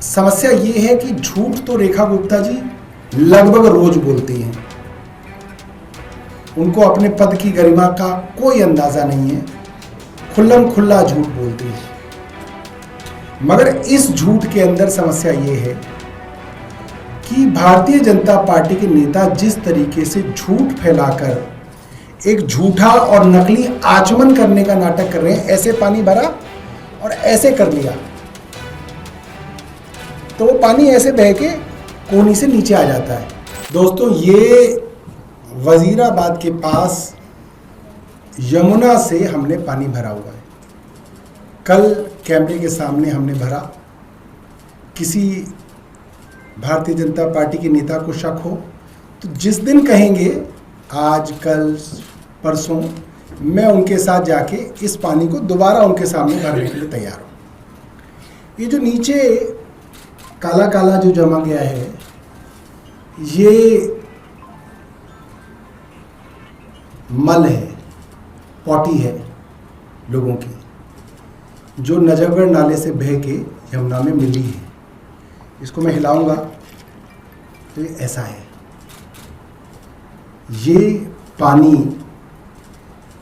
समस्या ये है कि झूठ तो रेखा गुप्ता जी लगभग रोज बोलती हैं। उनको अपने पद की गरिमा का कोई अंदाजा नहीं है, खुल्लम खुल्ला झूठ बोलती हैं। मगर इस झूठ के अंदर समस्या ये है कि भारतीय जनता पार्टी के नेता जिस तरीके से झूठ फैलाकर एक झूठा और नकली आचमन करने का नाटक कर रहे हैं, ऐसे पानी भरा और ऐसे कर लिया तो वो पानी ऐसे बह के कोनी से नीचे आ जाता है। दोस्तों, ये वजीराबाद के पास यमुना से हमने पानी भरा हुआ है। कल कैमरे के सामने हमने भरा। किसी भारतीय जनता पार्टी के नेता को शक हो तो जिस दिन कहेंगे आज कल परसों, मैं उनके साथ जाके इस पानी को दोबारा उनके सामने भरने के लिए तैयार हूँ। ये जो नीचे काला काला जो जमा गया है, ये मल है, पॉटी है लोगों की, जो नजफगढ़ नाले से बह के यमुना में मिली है। इसको मैं हिलाऊंगा तो ये ऐसा है। ये पानी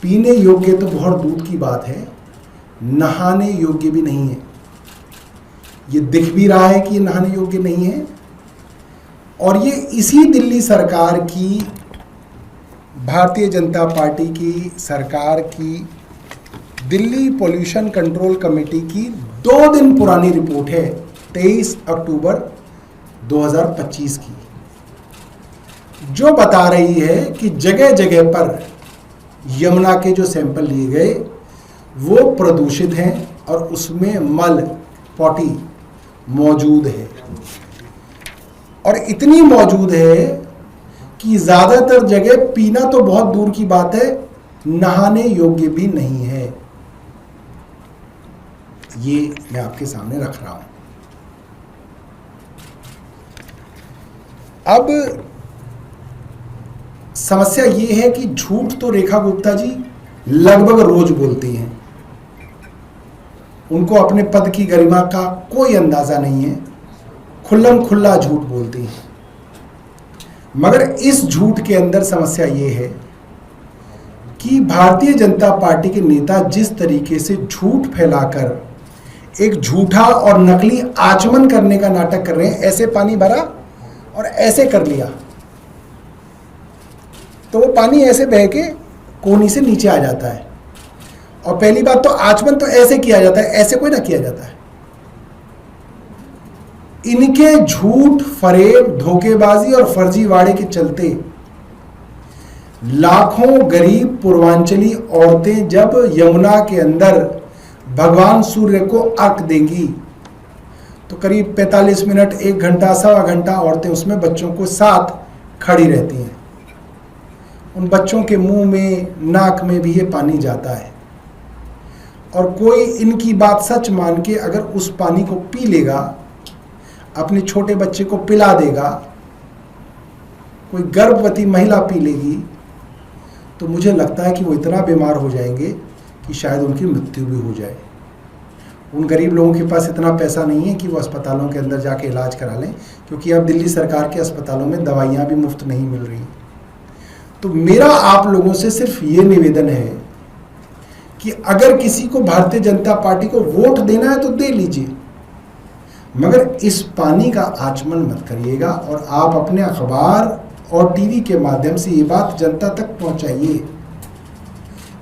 पीने योग्य तो बहुत दूर की बात है, नहाने योग्य भी नहीं है। ये दिख भी रहा है कि ये नहाने योग्य नहीं है। और ये इसी दिल्ली सरकार की, भारतीय जनता पार्टी की सरकार की दिल्ली पोल्यूशन कंट्रोल कमेटी की 2 दिन पुरानी रिपोर्ट है, 23 अक्टूबर 2025 की, जो बता रही है कि जगह जगह पर यमुना के जो सैंपल लिए गए वो प्रदूषित हैं और उसमें मल, पॉटी मौजूद है। और इतनी मौजूद है कि ज़्यादातर जगह पीना तो बहुत दूर की बात है, नहाने योग्य भी नहीं है। ये मैं आपके सामने रख रहा हूं। अब समस्या ये है कि झूठ तो रेखा गुप्ता जी लगभग रोज बोलती हैं। उनको अपने पद की गरिमा का कोई अंदाजा नहीं है, खुल्लम खुल्ला झूठ बोलती हैं। मगर इस झूठ के अंदर समस्या ये है कि भारतीय जनता पार्टी के नेता जिस तरीके से झूठ फैलाकर एक झूठा और नकली आचमन करने का नाटक कर रहे हैं, ऐसे पानी भरा और ऐसे कर लिया तो वो पानी ऐसे बह के कोनी से नीचे आ जाता है। और पहली बात तो आचमन तो ऐसे किया जाता है, ऐसे कोई ना किया जाता है। इनके झूठ, फरेब, धोखेबाजी और फर्जीवाड़े के चलते लाखों गरीब पूर्वांचली औरतें जब यमुना के अंदर भगवान सूर्य को अर्घ देंगी तो करीब 45 मिनट, 1 घंटा, सवा घंटा औरतें उसमें बच्चों को साथ खड़ी रहती हैं। उन बच्चों के मुंह में, नाक में भी ये पानी जाता है। और कोई इनकी बात सच मान के अगर उस पानी को पी लेगा, अपने छोटे बच्चे को पिला देगा, कोई गर्भवती महिला पी लेगी, तो मुझे लगता है कि वो इतना बीमार हो जाएंगे कि शायद उनकी मृत्यु भी हो जाए। उन गरीब लोगों के पास इतना पैसा नहीं है कि वो अस्पतालों के अंदर जाके इलाज करा लें, क्योंकि अब दिल्ली सरकार के अस्पतालों में दवाइयाँ भी मुफ्त नहीं मिल रही। तो मेरा आप लोगों से सिर्फ ये निवेदन है कि अगर किसी को भारतीय जनता पार्टी को वोट देना है तो दे लीजिए, मगर इस पानी का आचमन मत करिएगा। और आप अपने अखबार और टीवी के माध्यम से ये बात जनता तक पहुंचाइए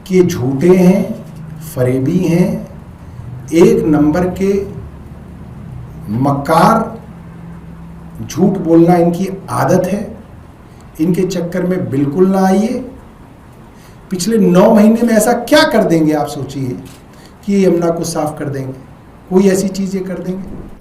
कि झूठे हैं, फरेबी हैं, एक नंबर के मक्कार, झूठ बोलना इनकी आदत है। इनके चक्कर में बिल्कुल ना आइए। पिछले 9 महीने में ऐसा क्या कर देंगे आप सोचिए कि ये यमुना को साफ कर देंगे? कोई ऐसी चीज़ें कर देंगे?